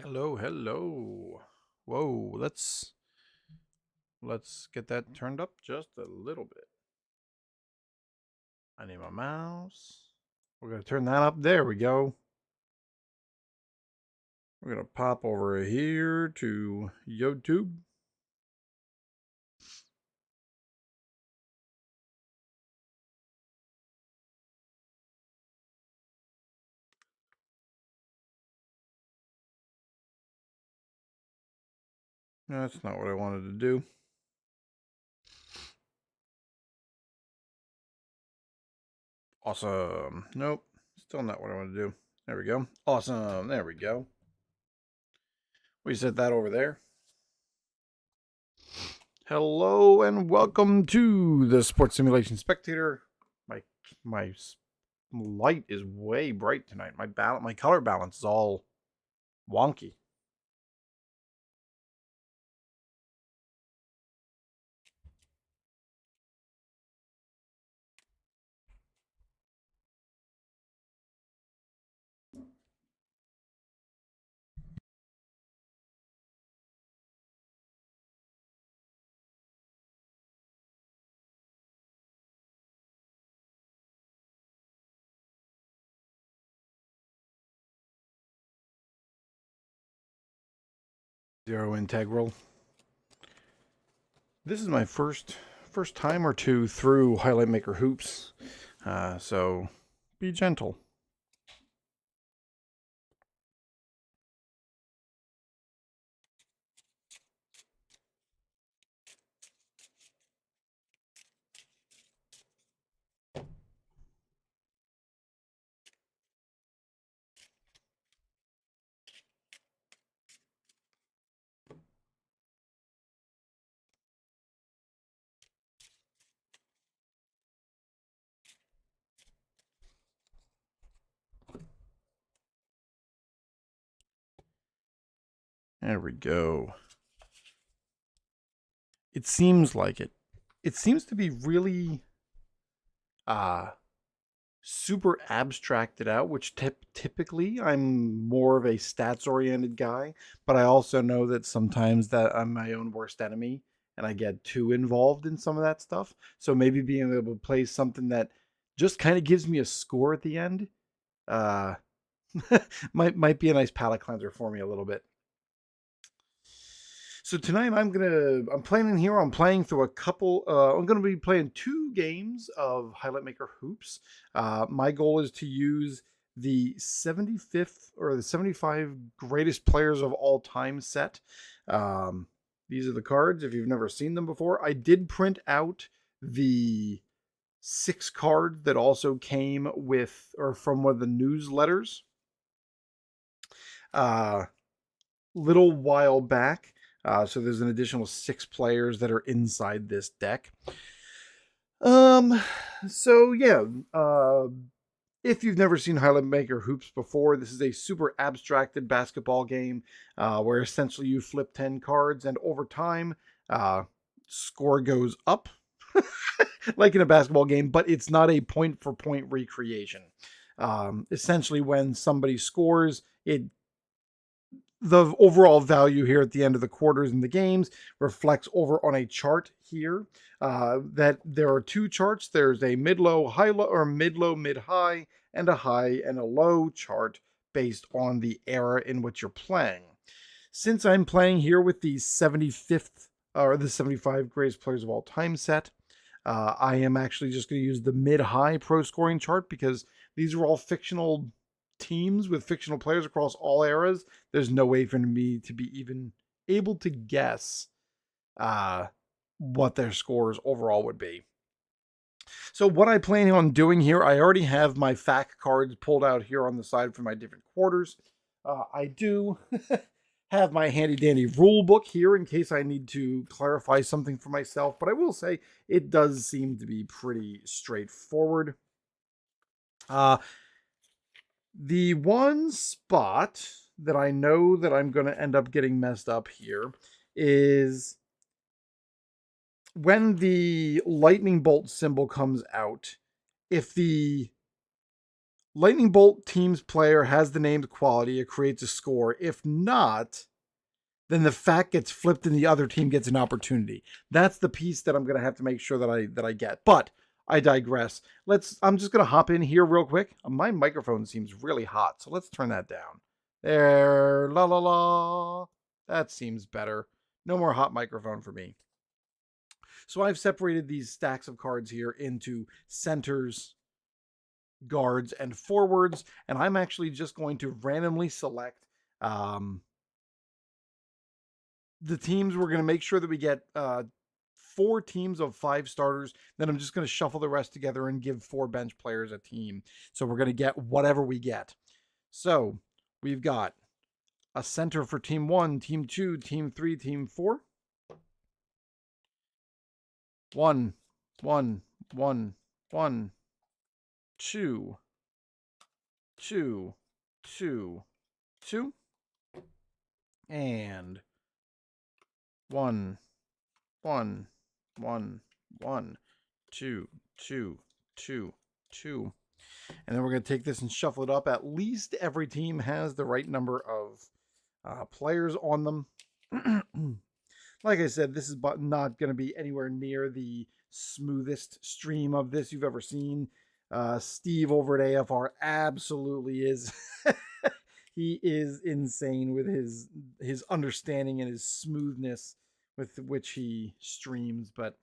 Hello, hello. Whoa, let's get that turned up just a little bit. I need my mouse. We're gonna turn that up. There we go. We're gonna pop over here to YouTube. That's not what I wanted to do. Awesome. Nope. Still not what I want to do. There we go. Awesome. There we go. We set that over there. Hello and welcome to the Sports Simulation Spectator. My light is way bright tonight. My color balance is all wonky. Zero integral. This is my first time or two through Highlight Maker Hoops, so be gentle. There we go. It seems like it. It seems to be really uh super abstracted out, which typically I'm more of a stats oriented guy, but I also know that sometimes that I'm my own worst enemy and I get too involved in some of that stuff. So maybe being able to play something that just kind of gives me a score at the end uh might be a nice palate cleanser for me a little bit. So tonight I'm planning here. I'm playing through a couple. I'm gonna be playing two games of Highlight Maker Hoops. My goal is to use the 75th or the 75 greatest players of all time set. These are the cards. If you've never seen them before, I did print out the 6 cards that also came with or from one of the newsletters. Little while back. So there's an additional 6 players that are inside this deck. Um, so yeah, if you've never seen Highlight Maker Hoops before, this is a super abstracted basketball game where essentially you flip 10 cards and over time, score goes up like in a basketball game, but it's not a point for point recreation. Essentially, when somebody scores, the overall value here at the end of the quarters in the games reflects over on a chart here. That there are 2 charts. There's a mid-low, high-low, or mid-low, mid-high, and a high and a low chart based on the era in which you're playing. Since I'm playing here with the 75th or the 75 greatest players of all time set, I am actually just going to use the mid-high pro scoring chart because these are all fictional teams with fictional players across all eras. There's no way for me to be even able to guess uh, what their scores overall would be. So what I plan on doing here, I already have my FAQ cards pulled out here on the side for my different quarters. I do have my handy dandy rule book here in case I need to clarify something for myself, but I will say it does seem to be pretty straightforward. The one spot that I know that I'm going to end up getting messed up here is when the lightning bolt symbol comes out. If the Lightning Bolt team's player has the named quality, it creates a score. If not, then the fact gets flipped and the other team gets an opportunity. That's the piece that I'm going to have to make sure that I get. But I digress. I'm just going to hop in here real quick. My microphone seems really hot, so let's turn that down. There, la la la. That seems better. No more hot microphone for me. So I've separated these stacks of cards here into centers, guards, and forwards, and I'm actually just going to randomly select the teams. We're going to make sure that we get 4 teams of 5 starters. Then I'm just going to shuffle the rest together and give 4 bench players a team. So we're going to get whatever we get. So we've got a center for team 1, team 2, team 3, team 4. 1, 1, 1, 1, 2, 2, 2, 2, and 1, 1, 1, 1, 2, 2, 2, 2. And then we're going to take this and shuffle it up. At least every team has the right number of players on them. Like I said, this is not going to be anywhere near the smoothest stream of this you've ever seen. Steve over at AFR absolutely is. He is insane with his understanding and his smoothness with which he streams. But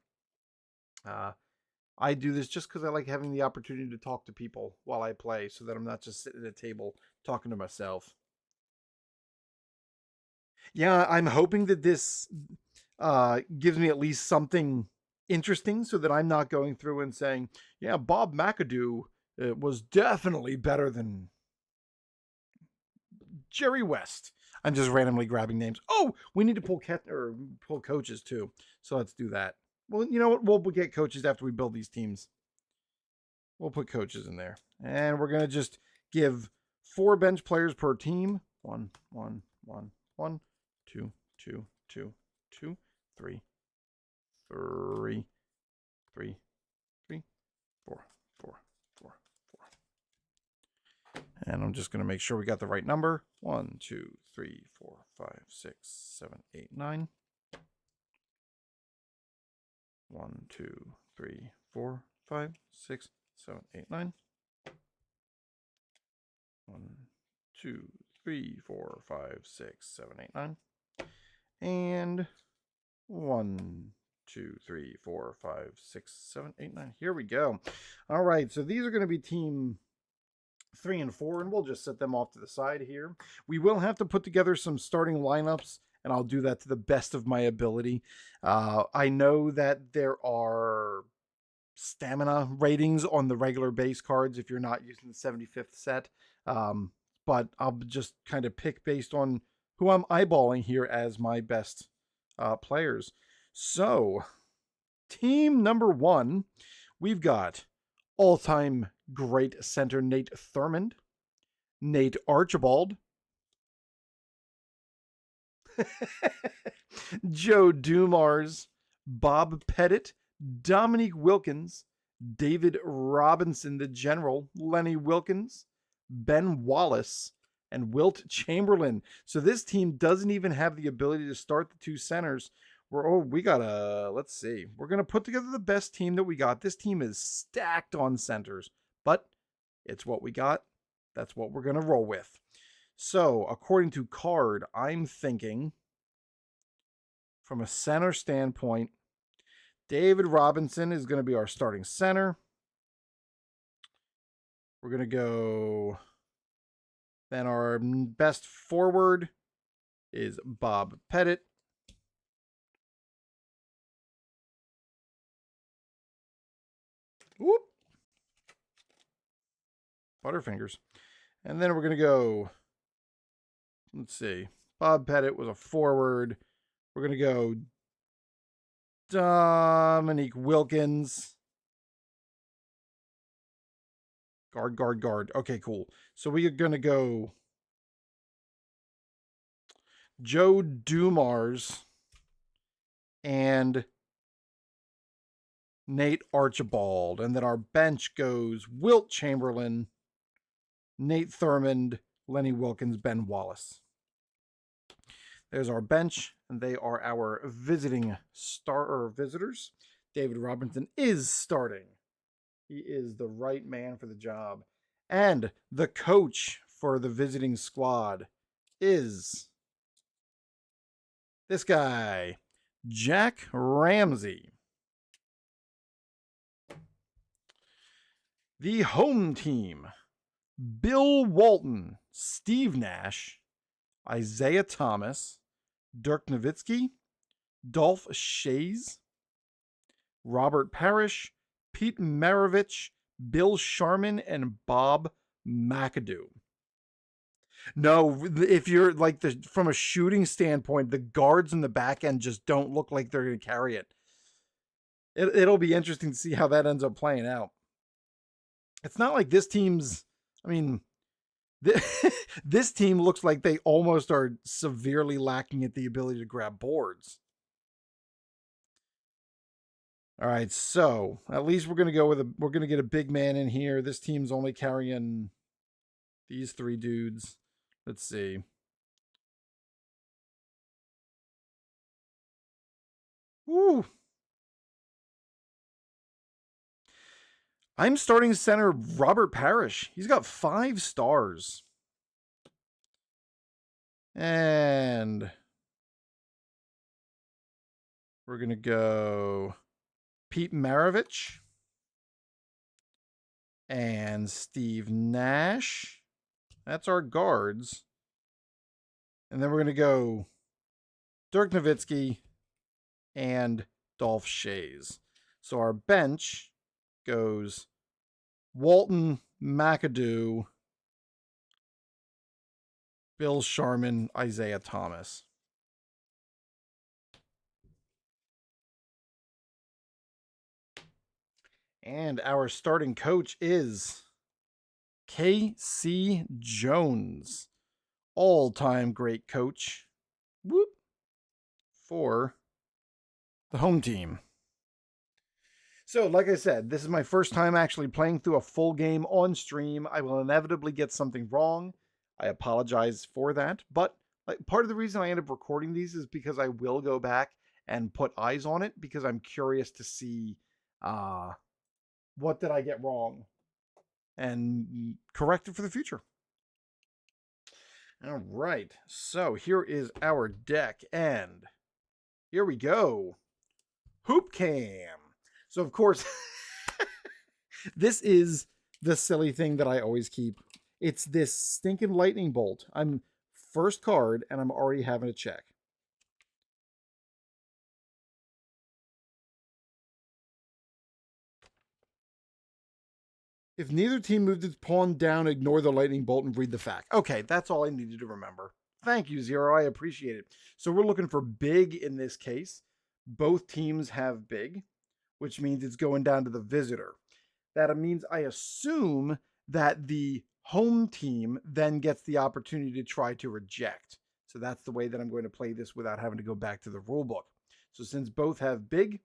I do this just because I like having the opportunity to talk to people while I play, so that I'm not just sitting at a table talking to myself. Yeah, I'm hoping that this gives me at least something interesting, so that I'm not going through and saying, yeah, Bob McAdoo was definitely better than Jerry West. I'm just randomly grabbing names. Oh, we need to pull coaches too. So let's do that. Well, you know what? We'll get coaches after we build these teams. We'll put coaches in there. And we're going to just give 4 bench players per team. 1, 1, 1, 1, 2, 2, 2, 2, 3, 3, 3, 3, 4, 4, 4, 4. And I'm just going to make sure we got the right number. 1, 2, 3, 4, 5, 6, 7, 8, 9. 1, 2, 3, 4, 5, 6, 7, 8, 9. 1, 2, 3, 4, 5, 6, 7, 8, 9. And 1, 2, 3, 4, 5, 6, 7, 8, 9. Here we go. All right, so these are going to be team 3 and 4, and we'll just set them off to the side here. We will have to put together some starting lineups, and I'll do that to the best of my ability. I know that there are stamina ratings on the regular base cards if you're not using the 75th set, but I'll just kind of pick based on who I'm eyeballing here as my best players. So, team number 1, we've got all-time great center Nate Thurmond, Nate Archibald, Joe Dumars, Bob Pettit, Dominique Wilkins, David Robinson, the General, Lenny Wilkins, Ben Wallace, and Wilt Chamberlain. So this team doesn't even have the ability to start the 2 centers. Let's see. We're going to put together the best team that we got. This team is stacked on centers, but it's what we got. That's what we're going to roll with. So, according to card, I'm thinking from a center standpoint, David Robinson is going to be our starting center. We're going to go. Then our best forward is Bob Pettit. Whoop. Butterfingers. And then we're going to go. Let's see. Bob Pettit was a forward. We're going to go Dominique Wilkins. Guard. Okay, cool. So we are going to go Joe Dumars and Nate Archibald. And then our bench goes Wilt Chamberlain, Nate Thurmond, Lenny Wilkins, Ben Wallace. There's our bench, and they are our visiting visitors. David Robinson is starting. He is the right man for the job. And the coach for the visiting squad is this guy, Jack Ramsey. The home team, Bill Walton, Steve Nash, Isaiah Thomas, Dirk Nowitzki, Dolph Shays, Robert Parrish, Pete Maravich, Bill Sharman, and Bob McAdoo. No, if you're like from a shooting standpoint, the guards in the back end just don't look like they're going to carry it. It'll be interesting to see how that ends up playing out. It's not like this team's, I mean, this team looks like they almost are severely lacking at the ability to grab boards. All right, so at least we're going to get a big man in here. This team's only carrying these 3 dudes. Let's see. Woo. I'm starting center Robert Parrish. He's got 5 stars. And we're going to go Pete Maravich and Steve Nash. That's our guards. And then we're going to go Dirk Nowitzki and Dolph Shays. So our bench goes Walton, McAdoo, Bill Sharman, Isaiah Thomas. And our starting coach is K.C. Jones, all-time great coach. Whoop. For the home team. So, like I said, this is my first time actually playing through a full game on stream. I will inevitably get something wrong. I apologize for that. But part of the reason I end up recording these is because I will go back and put eyes on it because I'm curious to see what did I get wrong and correct it for the future. All right. So, here is our deck. And here we go. Hoop Cam. So, of course, this is the silly thing that I always keep. It's this stinking lightning bolt. I'm first card, and I'm already having to check. If neither team moved its pawn down, ignore the lightning bolt and read the fact. Okay, that's all I needed to remember. Thank you, Zero. I appreciate it. So we're looking for big in this case. Both teams have big, which means it's going down to the visitor. That means I assume that the home team then gets the opportunity to try to reject. So that's the way that I'm going to play this without having to go back to the rule book. So since both have big,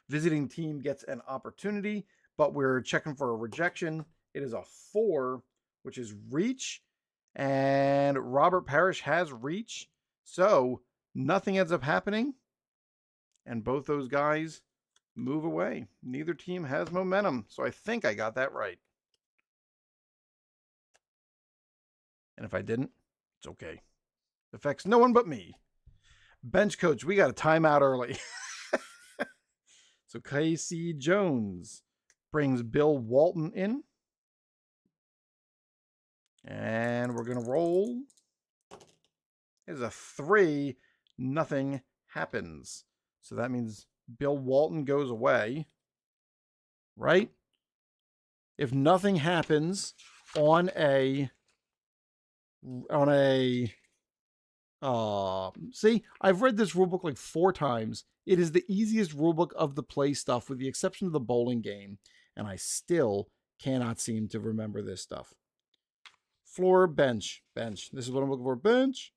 visiting team gets an opportunity, but we're checking for a rejection. It is a 4, which is reach. And Robert Parrish has reach. So nothing ends up happening. And both those guys move away. Neither team has momentum. So I think I got that right. And if I didn't, it's okay. It affects no one but me. Bench coach, we got a timeout early. So K.C. Jones brings Bill Walton in. And we're going to roll. It's a 3. Nothing happens. So that means Bill Walton goes away. Right? If nothing happens on a see, I've read this rulebook like 4 times. It is the easiest rulebook of the play stuff with the exception of the bowling game, and I still cannot seem to remember this stuff. Floor, bench. This is what I'm looking for. Bench.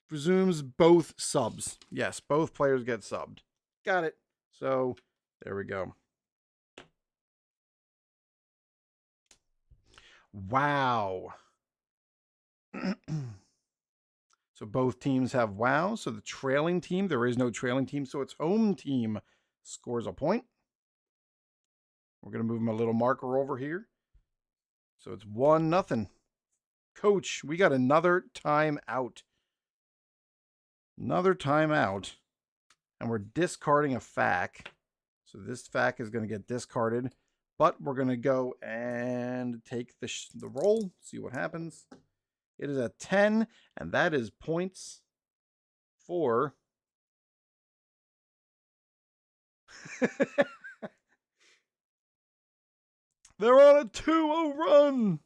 Presumes both subs. Yes, both players get subbed. Got it. So, there we go. Wow. So both teams have wow. So the trailing team, there is no trailing team, so its home team scores a point. We're going to move my little marker over here. So it's 1-0. Coach, we got another timeout. Another timeout. And we're discarding a FAQ. So this FAQ is going to get discarded. But we're going to go and take the roll, see what happens. It is a 10, and that is points for... They're on a 2-0 run.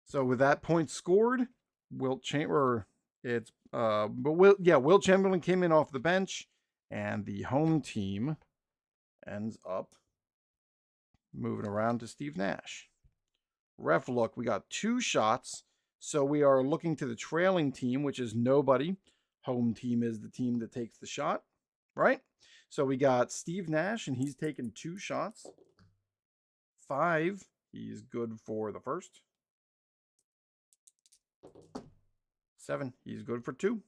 So with that point scored, Wilt Chamberlain came in off the bench, and the home team ends up moving around to Steve Nash. Ref look, we got 2 shots, so we are looking to the trailing team, which is nobody. Home team is the team that takes the shot, right? So we got Steve Nash, and he's taken 2 shots. 5, he's good for the first. 7, he's good for 2.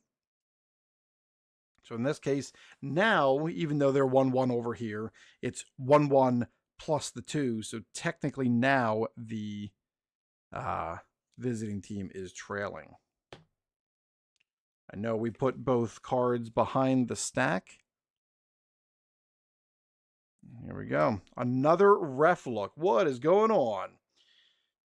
So in this case, now, even though they're 1-1 over here, it's 1-1 plus the 2. So technically now the visiting team is trailing. I know we put both cards behind the stack. Here we go. Another ref look. What is going on?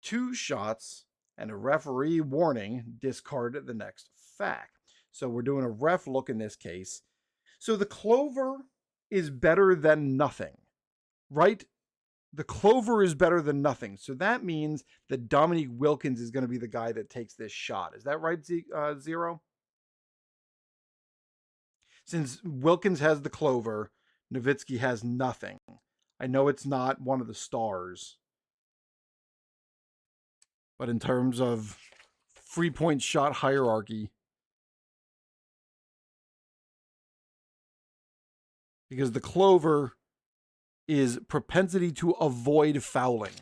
2 shots and a referee warning. Discard the next FAQ. So we're doing a ref look in this case. So the clover is better than nothing, right? The clover is better than nothing. So that means that Dominique Wilkins is going to be the guy that takes this shot. Is that right, Zero? Since Wilkins has the clover, Nowitzki has nothing. I know it's not one of the stars. But in terms of free-point shot hierarchy, because the clover is propensity to avoid fouling.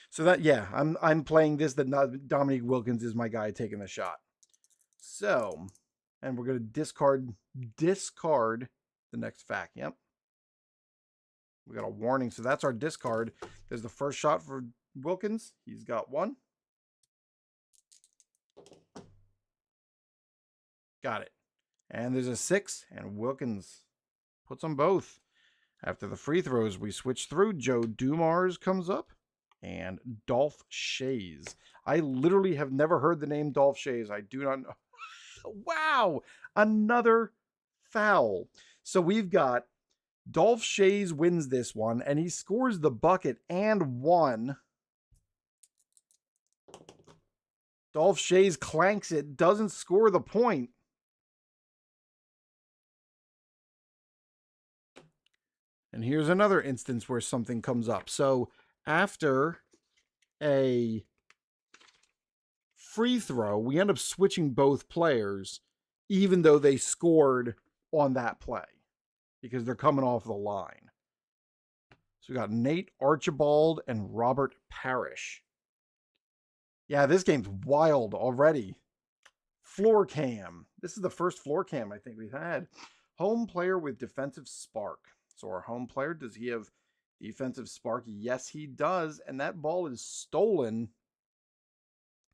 So that, yeah, I'm playing this that Dominique Wilkins is my guy taking the shot. So, and we're going to discard the next FAQ. Yep. We got a warning. So that's our discard. There's the first shot for Wilkins. He's got 1. Got it. And there's a 6, and Wilkins puts them both. After the free throws, we switch through. Joe Dumars comes up, and Dolph Shays. I literally have never heard the name Dolph Shays. I do not know. Wow! Another foul. So we've got Dolph Shays wins this one, and he scores the bucket and 1. Dolph Shays clanks it, doesn't score the point. And here's another instance where something comes up. So after a free throw, we end up switching both players, even though they scored on that play, because they're coming off the line. So we got Nate Archibald and Robert Parrish. Yeah, this game's wild already. Floor cam. This is the first floor cam I think we've had. Home player with defensive spark. So our home player, does he have defensive spark? Yes, he does. And that ball is stolen.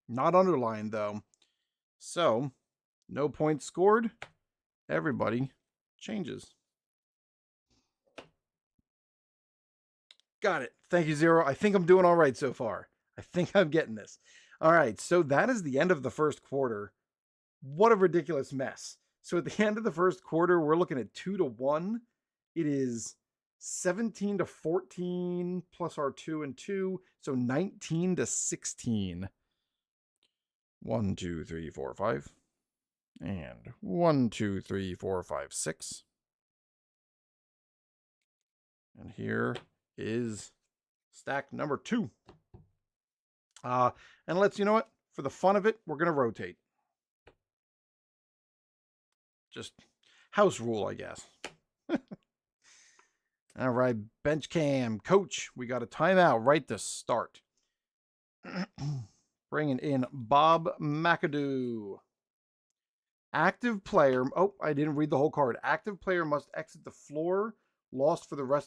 Not underlined, though. So, no points scored. Everybody changes. Got it. Thank you, Zero. I think I'm doing all right so far. I think I'm getting this. All right, so that is the end of the first quarter. What a ridiculous mess. So at the end of the first quarter, we're looking at 2-1. It is 17-14 plus our 2 and 2. So 19-16. 1, 2, 3, 4, 5. And 1, 2, 3, 4, 5, 6. And here is stack number 2. And let's, you know what? For the fun of it, we're going to rotate. Just house rule, I guess. All right, bench cam. Coach, we got a timeout right to start. Bringing in Bob McAdoo. Active player. Oh, I didn't read the whole card. Active player must exit the floor. Lost for the rest